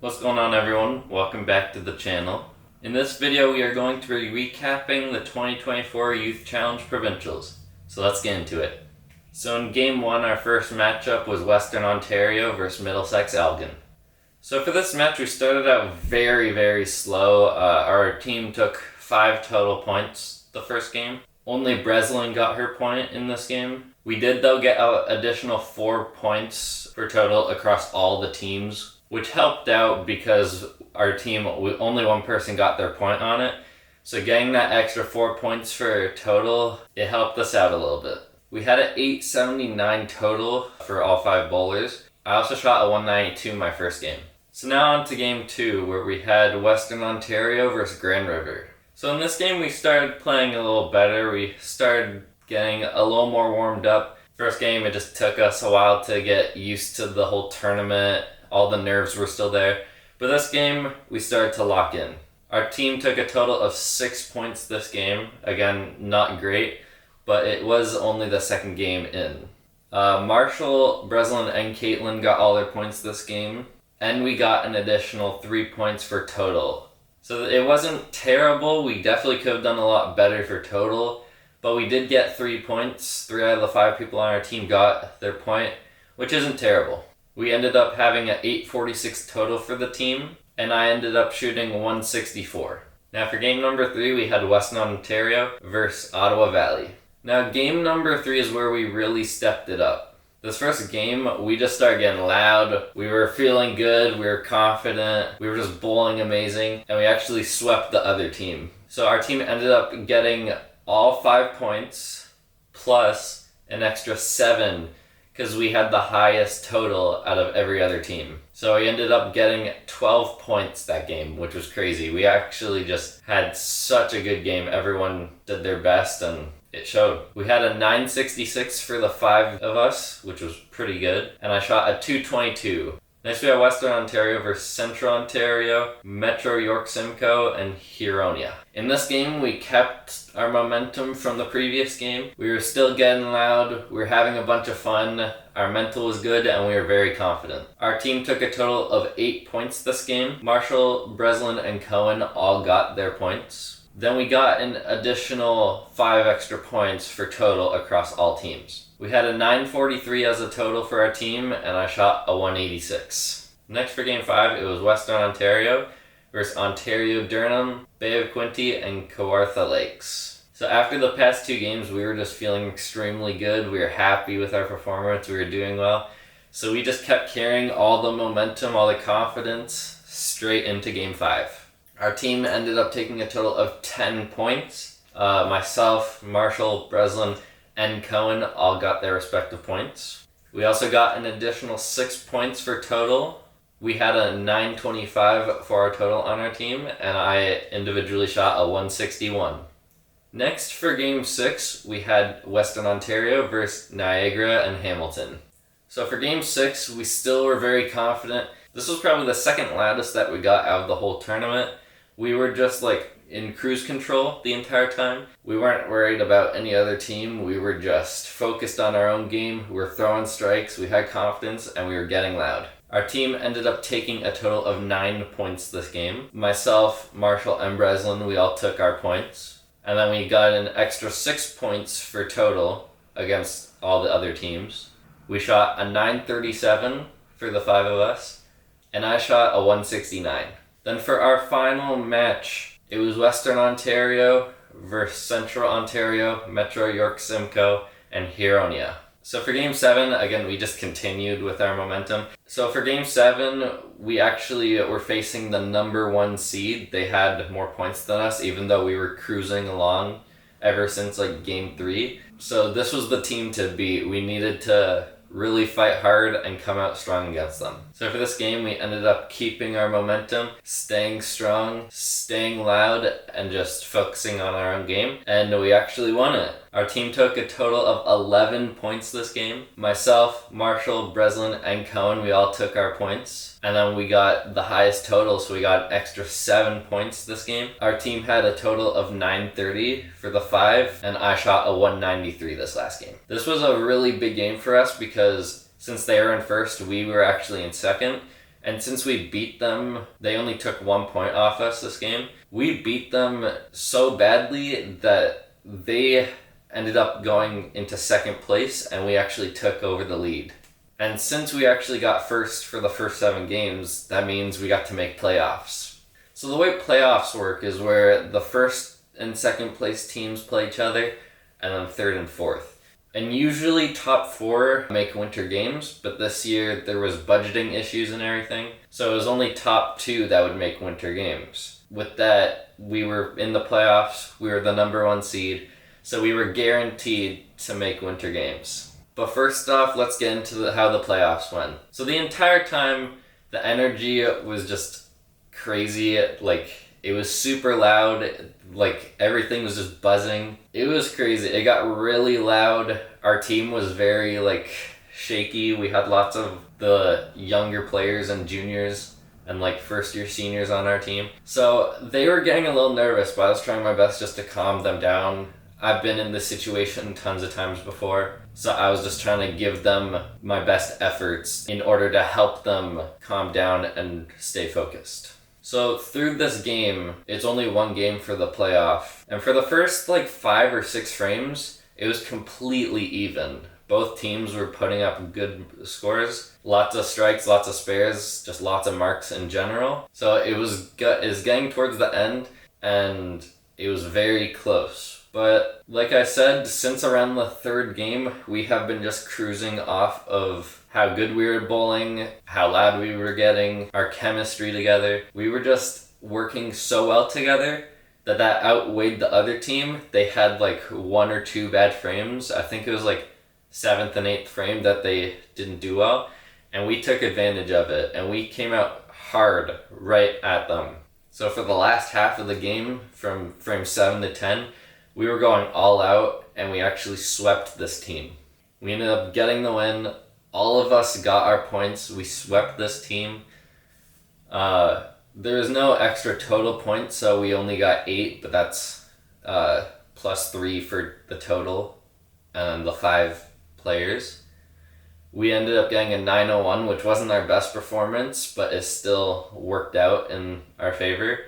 What's going on, everyone? Welcome back to the channel. In this video we are going to be recapping the 2024 Youth Challenge Provincials. So let's get into it. So in Game 1 our first matchup was Western Ontario versus Middlesex Elgin. So for this match we started out very slow. Our team took 5 total points the first game. Only Breslin got her point in this game. We did though get an additional 4 points for total across all the teams, which helped out because our team, only one person got their point on it. So getting that extra 4 points for total, it helped us out a little bit. We had an 879 total for all 5 bowlers. I also shot a 192 my first game. So now on to Game 2, where we had Western Ontario versus Grand River. So in this game we started playing a little better. We started getting a little more warmed up. First game, it just took us a while to get used to the whole tournament. All the nerves were still there. But this game, we started to lock in. Our team took a total of 6 points this game. Again, not great, but it was only the second game in. Marshall, Breslin, and Caitlin got all their points this game. And we got an additional 3 points for total. So it wasn't terrible. We definitely could have done a lot better for total. But we did get 3 points. 3 out of the 5 people on our team got their point, which isn't terrible. We ended up having an 846 total for the team, and I ended up shooting 164. Now for game number 3, we had Western Ontario versus Ottawa Valley. Now game number 3 is where we really stepped it up. This first game, we just started getting loud. We were feeling good, we were confident, we were just bowling amazing, and we actually swept the other team. So our team ended up getting all 5 points, plus an extra 7, because we had the highest total out of every other team. So we ended up getting 12 points that game, which was crazy. We actually just had such a good game. Everyone did their best and it showed. We had a 966 for the 5 of us, which was pretty good. And I shot a 222. Next we have Western Ontario versus Central Ontario, Metro York Simcoe, and Huronia. In this game, we kept our momentum from the previous game. We were still getting loud, we were having a bunch of fun, our mental was good, and we were very confident. Our team took a total of 8 points this game. Marshall, Breslin, and Cohen all got their points. Then we got an additional 5 extra points for total across all teams. We had a 943 as a total for our team, and I shot a 186. Next for Game 5, it was Western Ontario versus Ontario Durham, Bay of Quinte, and Kawartha Lakes. So after the past 2 games, we were just feeling extremely good. We were happy with our performance. We were doing well. So we just kept carrying all the momentum, all the confidence straight into Game 5. Our team ended up taking a total of 10 points. Myself, Marshall, Breslin, and Cohen all got their respective points. We also got an additional 6 points for total. We had a 925 for our total on our team, and I individually shot a 161. Next for Game 6, we had Western Ontario versus Niagara and Hamilton. So for Game 6, we still were very confident. This was probably the second loudest that we got out of the whole tournament. We were just in cruise control the entire time. We weren't worried about any other team. We were just focused on our own game. We were throwing strikes, we had confidence, and we were getting loud. Our team ended up taking a total of 9 points this game. Myself, Marshall, and Breslin, we all took our points. And then we got an extra 6 points for total against all the other teams. We shot a 937 for the 5 of us, and I shot a 169. Then for our final match, it was Western Ontario versus Central Ontario, Metro York Simcoe, and Huronia. So for Game 7, again, we just continued with our momentum. So for Game 7, we actually were facing the number 1 seed. They had more points than us, even though we were cruising along ever since Game 3. So this was the team to beat. We needed to really fight hard and come out strong against them. So for this game, we ended up keeping our momentum, staying strong, staying loud, and just focusing on our own game. And we actually won it. Our team took a total of 11 points this game. Myself, Marshall, Breslin, and Cohen, we all took our points. And then we got the highest total, so we got an extra 7 points this game. Our team had a total of 930 for the 5, and I shot a 193 this last game. This was a really big game for us because since they were in first, we were actually in second, And since we beat them, they only took 1 point off us this game. We beat them so badly that they ended up going into second place and we actually took over the lead. And since we actually got first for the first 7 games, that means we got to make playoffs. So the way playoffs work is where the first and second place teams play each other, and then third and fourth. And usually top 4 make winter games, but this year there was budgeting issues and everything, so it was only top 2 that would make winter games. With that, we were in the playoffs, we were the number 1 seed, so we were guaranteed to make winter games. But first off, let's get into how the playoffs went. So the entire time, the energy was just crazy, like it was super loud, like everything was just buzzing. It was crazy. It got really loud. Our team was very like shaky. We had lots of the younger players and juniors and like first year seniors on our team. So they were getting a little nervous, but I was trying my best just to calm them down. I've been in this situation tons of times before, so I was just trying to give them my best efforts in order to help them calm down and stay focused. So through this game, it's only 1 game for the playoff. And for the first like 5 or 6 frames, it was completely even. Both teams were putting up good scores. Lots of strikes, lots of spares, just lots of marks in general. So it was getting towards the end, and it was very close. But like I said, since around the 3rd game, we have been just cruising off of how good we were bowling, how loud we were getting, our chemistry together. We were just working so well together that outweighed the other team. They had like 1 or 2 bad frames. I think it was like 7th and 8th frame that they didn't do well, and we took advantage of it, and we came out hard right at them. So for the last half of the game, from frame 7 to 10, we were going all out, and we actually swept this team. We ended up getting the win. All of us got our points. We swept this team. There was no extra total points, so we only got 8, but that's plus 3 for the total and the 5 players. We ended up getting a 901, which wasn't our best performance, but it still worked out in our favor.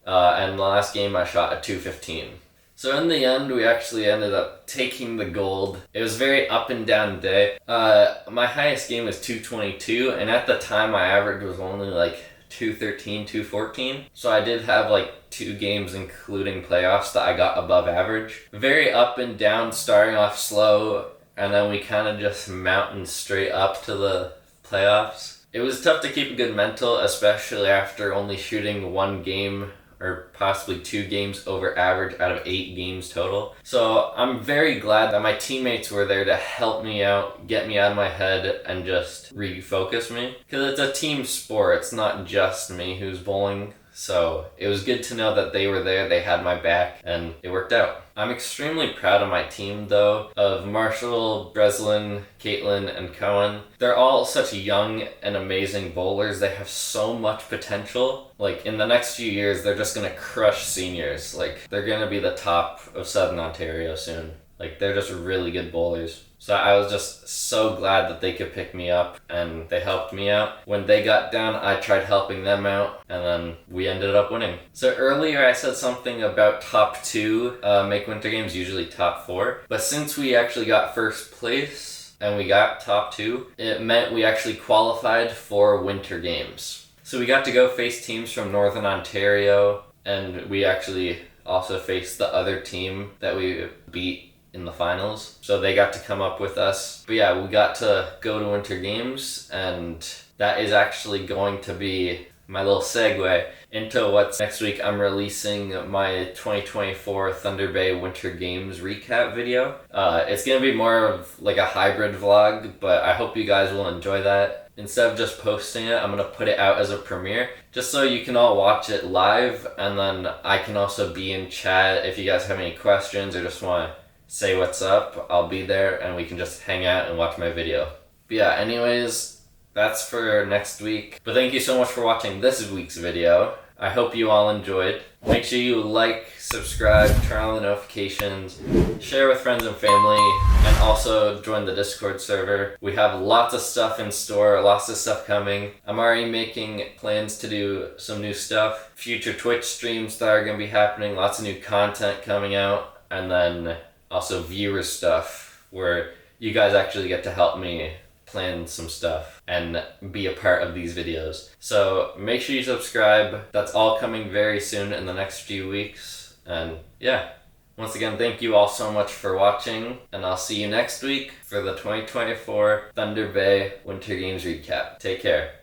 And the last game I shot a 215. So in the end, we actually ended up taking the gold. It was a very up and down day. My highest game was 222, and at the time my average was only like 213, 214. So I did have like 2 games, including playoffs, that I got above average. Very up and down, starting off slow, and then we kind of just mountain straight up to the playoffs. It was tough to keep a good mental, especially after only shooting 1 game or possibly 2 games over average out of 8 games total. So I'm very glad that my teammates were there to help me out, get me out of my head, and just refocus me. Because it's a team sport, it's not just me who's bowling. So it was good to know that they were there, they had my back, and it worked out. I'm extremely proud of my team though, of Marshall, Breslin, Caitlin, and Cohen. They're all such young and amazing bowlers. They have so much potential. Like in the next few years, they're just gonna crush seniors. Like they're gonna be the top of Southern Ontario soon. Like they're just really good bowlers. So I was just so glad that they could pick me up and they helped me out. When they got down, I tried helping them out, and then we ended up winning. So earlier I said something about top 2 make winter games, usually top 4. But since we actually got first place and we got top 2, it meant we actually qualified for winter games. So we got to go face teams from Northern Ontario, and we actually also faced the other team that we beat in the finals, so they got to come up with us. But yeah, we got to go to winter games, and that is actually going to be my little segue into what's next week. I'm releasing my 2024 Thunder Bay Winter Games recap video. It's gonna be more of like a hybrid vlog, but I hope you guys will enjoy that. Instead of just posting it, I'm gonna put it out as a premiere, just so you can all watch it live, and then I can also be in chat if you guys have any questions or just want to say what's up. I'll be there and we can just hang out and watch my video. But yeah, anyways, that's for next week. But thank you so much for watching this week's video. I hope you all enjoyed. Make sure you like, subscribe, turn on the notifications, share with friends and family, and also join the Discord server. We have lots of stuff in store, lots of stuff coming. I'm already making plans to do some new stuff. Future Twitch streams that are going to be happening, lots of new content coming out, and then also viewer stuff where you guys actually get to help me plan some stuff and be a part of these videos. So make sure you subscribe. That's all coming very soon in the next few weeks. And yeah, once again, thank you all so much for watching, and I'll see you next week for the 2024 Thunder Bay Winter Games recap. Take care.